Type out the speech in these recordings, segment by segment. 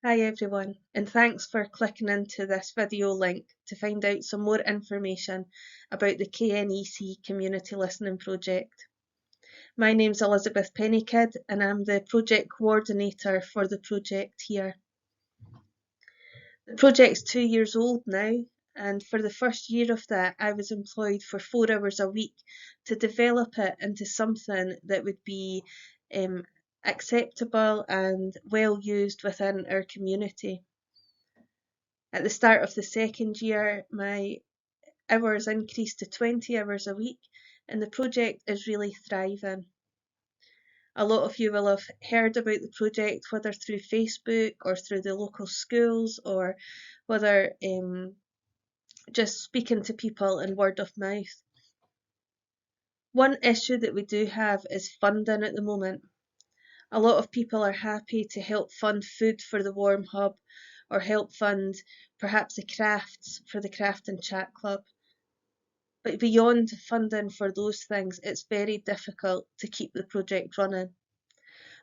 Hi everyone, and thanks for clicking into this video link to find out some more information about the KNEC Community Listening Project. My name's Elizabeth Pennykid and I'm the project coordinator for the project here. The project's 2 years old now, and for the first year of that I was employed for 4 hours a week to develop it into something that would be acceptable and well used within our community. At the start of the second year, my hours increased to 20 hours a week, and the project is really thriving. A lot of you will have heard about the project, whether through Facebook or through the local schools, or whether just speaking to people in word of mouth. One issue that we do have is funding at the moment. A lot of people are happy to help fund food for the Warm Hub, or help fund perhaps the crafts for the Craft and Chat Club. But beyond funding for those things, it's very difficult to keep the project running.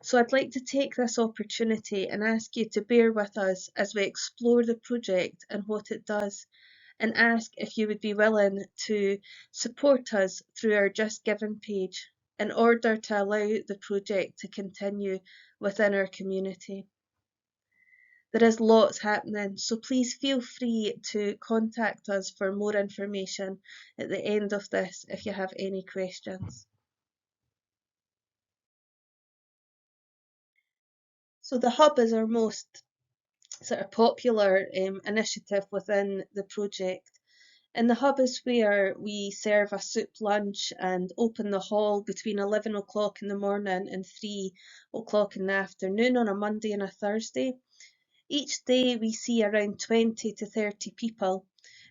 So I'd like to take this opportunity and ask you to bear with us as we explore the project and what it does, and ask if you would be willing to support us through our Just Giving page in order to allow the project to continue within our community. There is lots happening, so please feel free to contact us for more information at the end of this if you have any questions. So the Hub is our most sort of popular initiative within the project. And the Hub is where we serve a soup lunch and open the hall between 11 o'clock in the morning and 3 o'clock in the afternoon on a Monday and a Thursday. Each day we see around 20 to 30 people,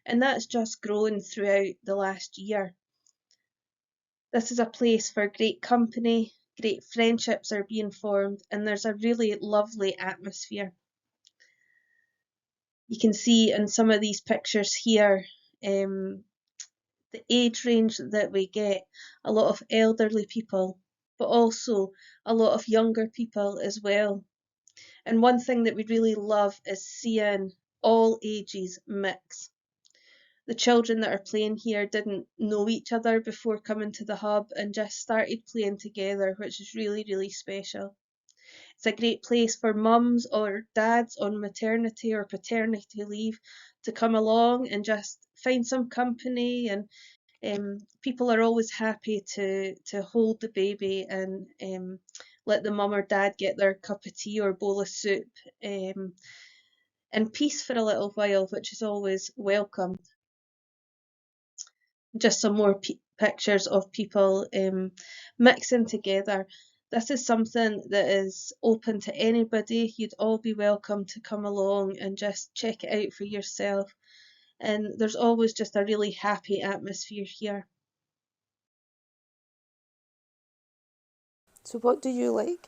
and that's just grown throughout the last year. This is a place for great company, great friendships are being formed, and there's a really lovely atmosphere. You can see in some of these pictures here the age range that we get, a lot of elderly people, but also a lot of younger people as well. And one thing that we really love is seeing all ages mix. The children that are playing here didn't know each other before coming to the Hub and just started playing together, which is really, really special. It's a great place for mums or dads on maternity or paternity leave to come along and just find some company, and people are always happy to hold the baby and let the mum or dad get their cup of tea or bowl of soup in peace for a little while, which is always welcomed. Just some more pictures of people mixing together. This is something that is open to anybody. You'd all be welcome to come along and just check it out for yourself. And there's always just a really happy atmosphere here. So what do you like?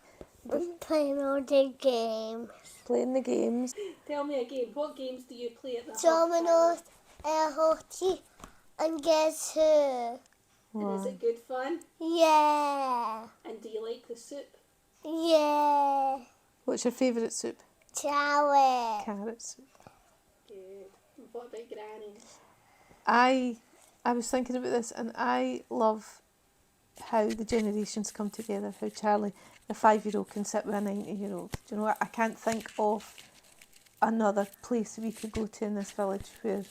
Playing all the games. Playing the games. Tell me a game. What games do you play at the Hub? Dominoes, air hockey, and Guess Who. And is it good fun? Yeah. And do you like the soup? Yeah. What's your favourite soup? Chowie. Carrot soup. Good. And what about Granny's? I was thinking about this, and I love how the generations come together, how Charlie, the 5-year-old, can sit with a 90-year-old. Do you know what? I can't think of another place we could go to in this village where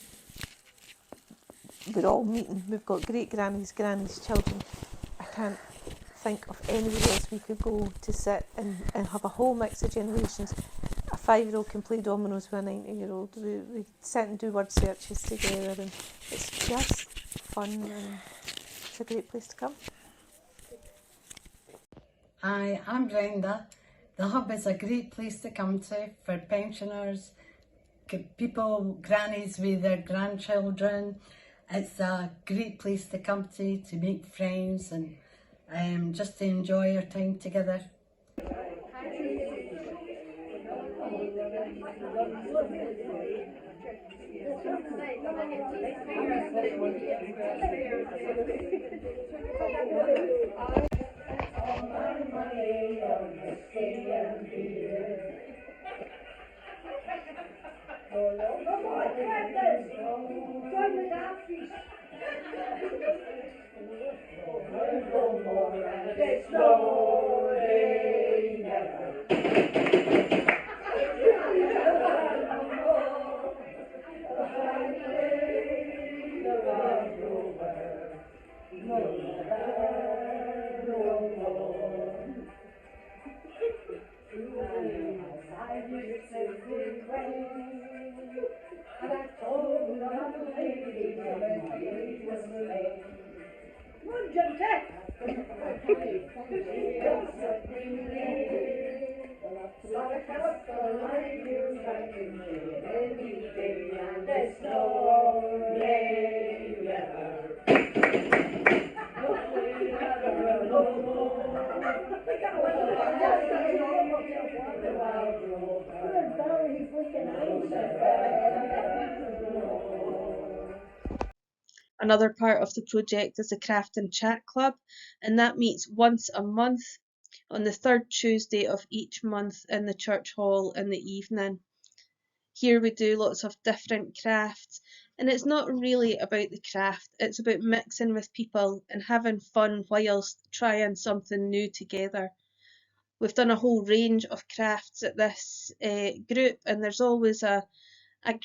we're all meeting. We've got great grannies, children. I can't think of anywhere else we could go to sit and have a whole mix of generations. A 5-year-old can play dominoes with a 90-year-old. We sit and do word searches together, and it's just fun, and it's a great place to come. Hi, I'm Brenda. The Hub is a great place to come to for pensioners, people, grannies with their grandchildren. It's a great place to come to make friends and just to enjoy your time together. Another part of the project is the Craft and Chat Club, and that meets once a month on the third Tuesday of each month in the church hall in the evening. Here we do lots of different crafts, and it's not really about the craft, it's about mixing with people and having fun whilst trying something new together. We've done a whole range of crafts at this group, and there's always a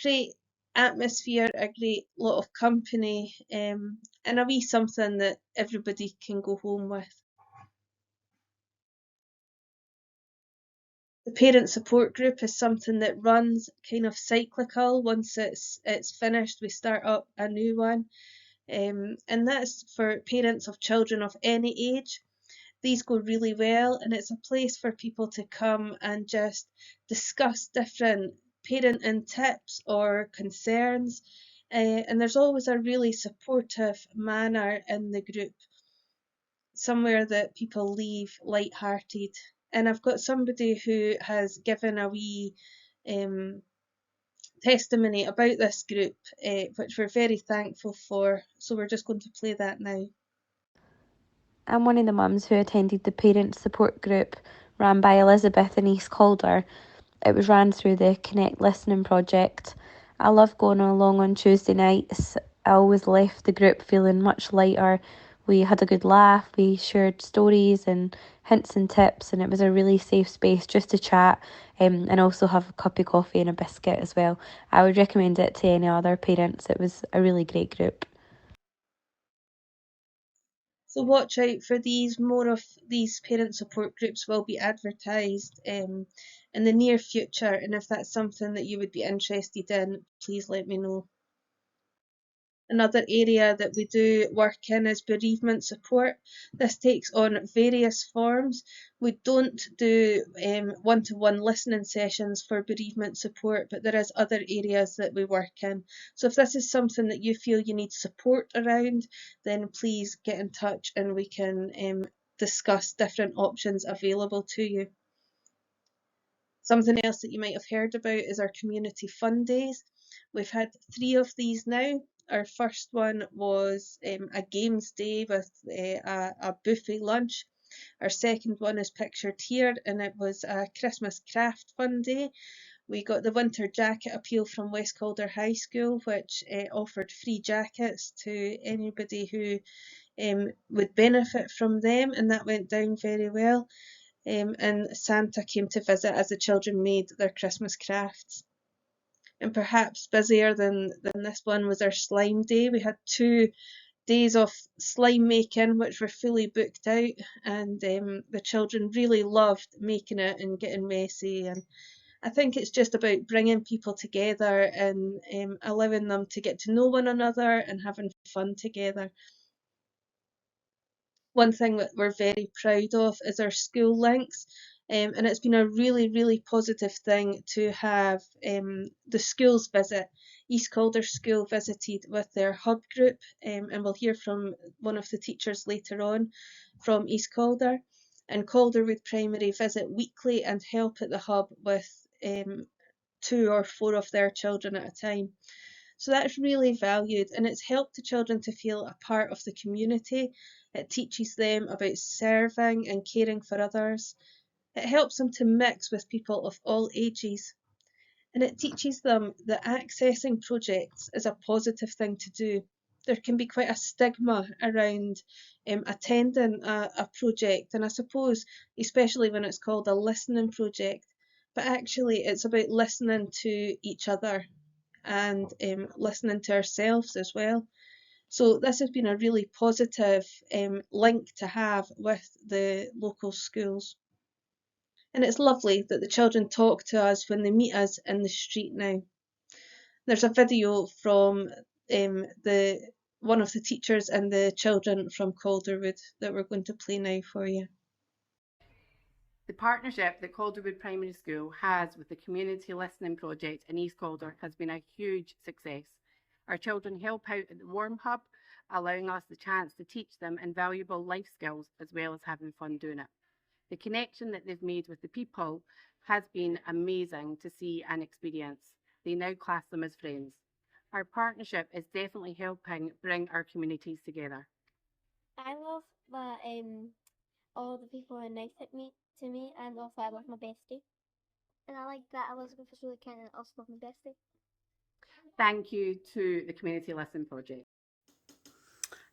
great atmosphere, a great lot of company, and a wee something that everybody can go home with. The parent support group is something that runs kind of cyclical. Once it's finished, we start up a new one, and that's for parents of children of any age. These go really well, and it's a place for people to come and just discuss different parenting tips or concerns, and there's always a really supportive manner in the group, somewhere that people leave light-hearted. And I've got somebody who has given a wee testimony about this group, which we're very thankful for, so we're just going to play that now. I'm one of the mums who attended the parent support group ran by Elizabeth in East Calder. It was ran through the Connect Listening project. I love going along on Tuesday nights. I always left the group feeling much lighter. We had a good laugh, we shared stories and hints and tips, and it was a really safe space just to chat and also have a cup of coffee and a biscuit as well. I would recommend it to any other parents. It was a really great group. So watch out for these. More of these parent support groups will be advertised in the near future, and if that's something that you would be interested in, please let me know. Another area that we do work in is bereavement support. This takes on various forms. We don't do one-to-one listening sessions for bereavement support, but there is other areas that we work in. So if this is something that you feel you need support around, then please get in touch and we can discuss different options available to you. Something else that you might have heard about is our community fun days. We've had 3 of these now. Our first one was a games day with a buffet lunch. Our second one is pictured here, and it was a Christmas craft fun day. We got the winter jacket appeal from West Calder High School, which offered free jackets to anybody who would benefit from them, and that went down very well. And Santa came to visit as the children made their Christmas crafts. And perhaps busier than this one was our slime day. We had 2 days of slime making, which were fully booked out, and the children really loved making it and getting messy. And I think it's just about bringing people together and allowing them to get to know one another and having fun together. One thing that we're very proud of is our school links, and it's been a really, really positive thing to have the schools visit. East Calder School visited with their hub group, and we'll hear from one of the teachers later on from East Calder. And Calderwood Primary visit weekly and help at the hub with 2 or 4 of their children at a time. So that's really valued, and it's helped the children to feel a part of the community. It teaches them about serving and caring for others. It helps them to mix with people of all ages. And it teaches them that accessing projects is a positive thing to do. there can be quite a stigma around attending a project, and I suppose especially when it's called a listening project, but actually it's about listening to each other and listening to ourselves as well. So this has been a really positive link to have with the local schools. And it's lovely that the children talk to us when they meet us in the street now. There's a video from one of the teachers and the children from Calderwood that we're going to play now for you. The partnership that Calderwood Primary School has with the Community Listening Project in East Calder has been a huge success. Our children help out at the Warm Hub, allowing us the chance to teach them invaluable life skills as well as having fun doing it. The connection that they've made with the people has been amazing to see and experience. They now class them as friends. Our partnership is definitely helping bring our communities together. I love that all the people are nice to me, and also I love my bestie. And I like that Elizabeth is really kind and also love my bestie. Thank you to the Community Listen Project.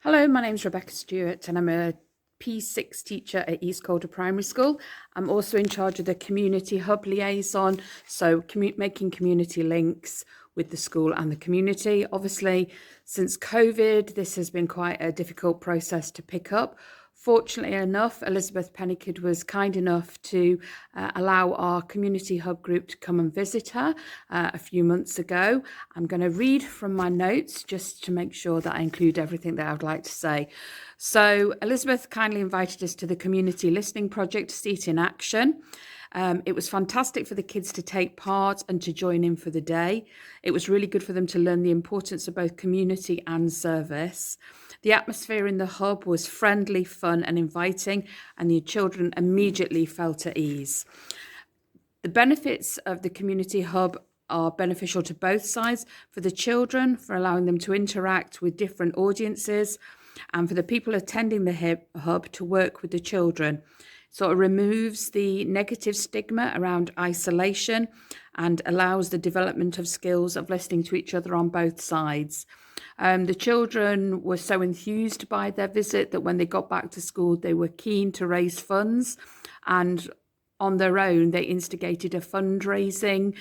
Hello, my name's Rebecca Stewart and I'm a P6 teacher at East Calder Primary School. I'm also in charge of the Community Hub liaison, so making community links with the school and the community. Obviously, since COVID, this has been quite a difficult process to pick up. Fortunately enough, Elizabeth Pennycook was kind enough to allow our Community Hub group to come and visit her a few months ago. I'm going to read from my notes just to make sure that I include everything that I would like to say. So Elizabeth kindly invited us to the Community Listening Project to see it in action. It was fantastic for the kids to take part and to join in for the day. It was really good for them to learn the importance of both community and service. The atmosphere in the hub was friendly, fun and inviting, and the children immediately felt at ease. The benefits of the community hub are beneficial to both sides, for the children, for allowing them to interact with different audiences, and for the people attending the hub to work with the children. So it removes the negative stigma around isolation and allows the development of skills of listening to each other on both sides. The children were so enthused by their visit that when they got back to school, they were keen to raise funds, and on their own, they instigated a fundraising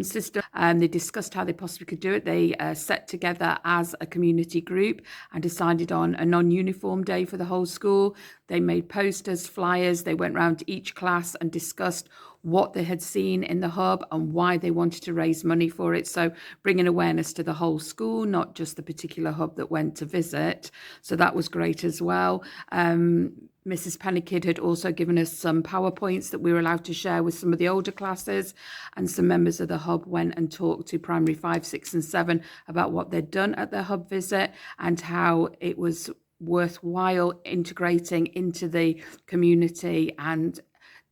system. They discussed how they possibly could do it. They set together as a community group and decided on a non-uniform day for the whole school. They made posters, flyers. They went round to each class and discussed what they had seen in the hub and why they wanted to raise money for it. So bringing awareness to the whole school, not just the particular hub that went to visit. So that was great as well. Mrs. Pennycook had also given us some PowerPoints that we were allowed to share with some of the older classes, and some members of the hub went and talked to primary 5, 6 and 7 about what they'd done at their hub visit and how it was worthwhile integrating into the community and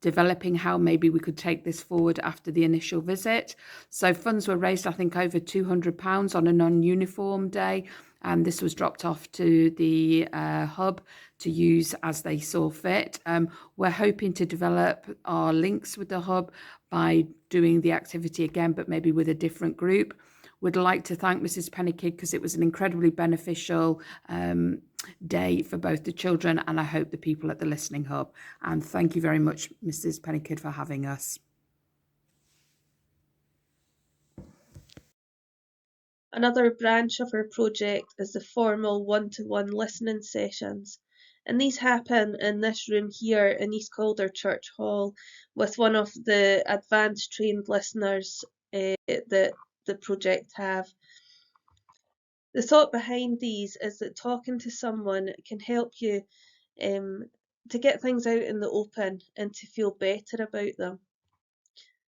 developing how maybe we could take this forward after the initial visit. So funds were raised, I think, over £200 on a non-uniform day, and this was dropped off to the hub to use as they saw fit. We're hoping to develop our links with the hub by doing the activity again, but maybe with a different group. Would like to thank Mrs. Pennycook because it was an incredibly beneficial day for both the children and I hope the people at the Listening Hub. And thank you very much, Mrs. Pennycook, for having us. Another branch of our project is the formal one-to-one listening sessions. And these happen in this room here in East Calder Church Hall with one of the advanced trained listeners that the project have. The thought behind these is that talking to someone can help you to get things out in the open and to feel better about them.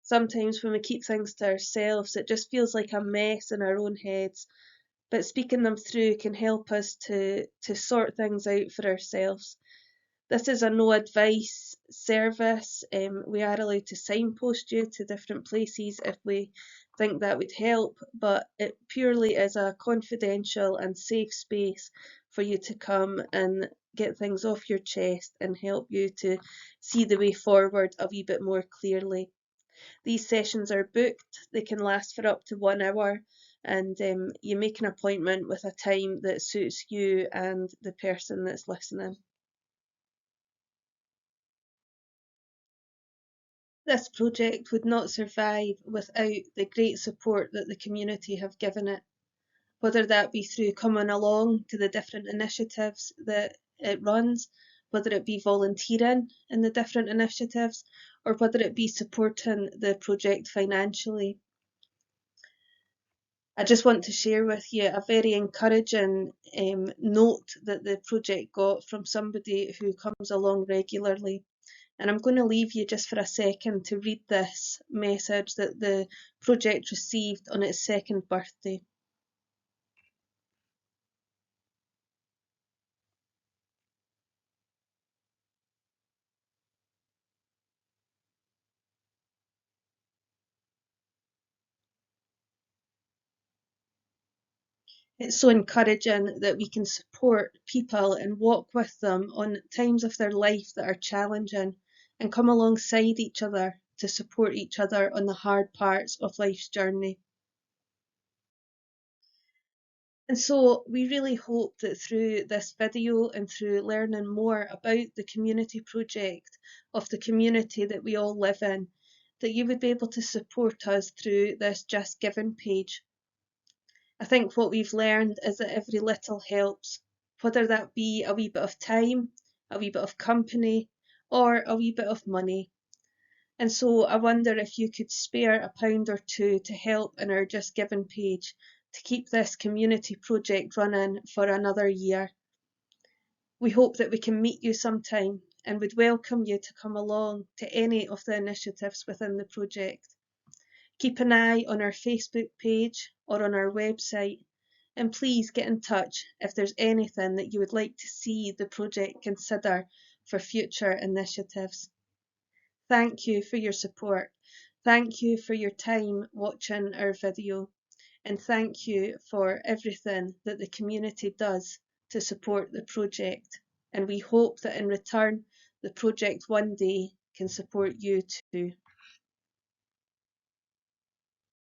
Sometimes when we keep things to ourselves, it just feels like a mess in our own heads, but speaking them through can help us to sort things out for ourselves. This is a no advice service. We are allowed to signpost you to different places if we think that would help, but it purely is a confidential and safe space for you to come and get things off your chest and help you to see the way forward a wee bit more clearly. These sessions are booked. They can last for up to 1 hour, and you make an appointment with a time that suits you and the person that's listening. This project would not survive without the great support that the community have given it, whether that be through coming along to the different initiatives that it runs, whether it be volunteering in the different initiatives, or whether it be supporting the project financially. I just want to share with you a very encouraging note that the project got from somebody who comes along regularly. And I'm going to leave you just for a second to read this message that the project received on its 2nd birthday. It's so encouraging that we can support people and walk with them on times of their life that are challenging and come alongside each other to support each other on the hard parts of life's journey. And so we really hope that through this video and through learning more about the community project of the community that we all live in, that you would be able to support us through this Just Giving page. I think what we've learned is that every little helps, whether that be a wee bit of time, a wee bit of company, or a wee bit of money. And so I wonder if you could spare £1 or £2 to help in our Just Giving page to keep this community project running for another year. We hope that we can meet you sometime and would welcome you to come along to any of the initiatives within the project. Keep an eye on our Facebook page or on our website, and please get in touch if there's anything that you would like to see the project consider for future initiatives. Thank you for your support. Thank you for your time watching our video, and thank you for everything that the community does to support the project. And we hope that in return, the project one day can support you too.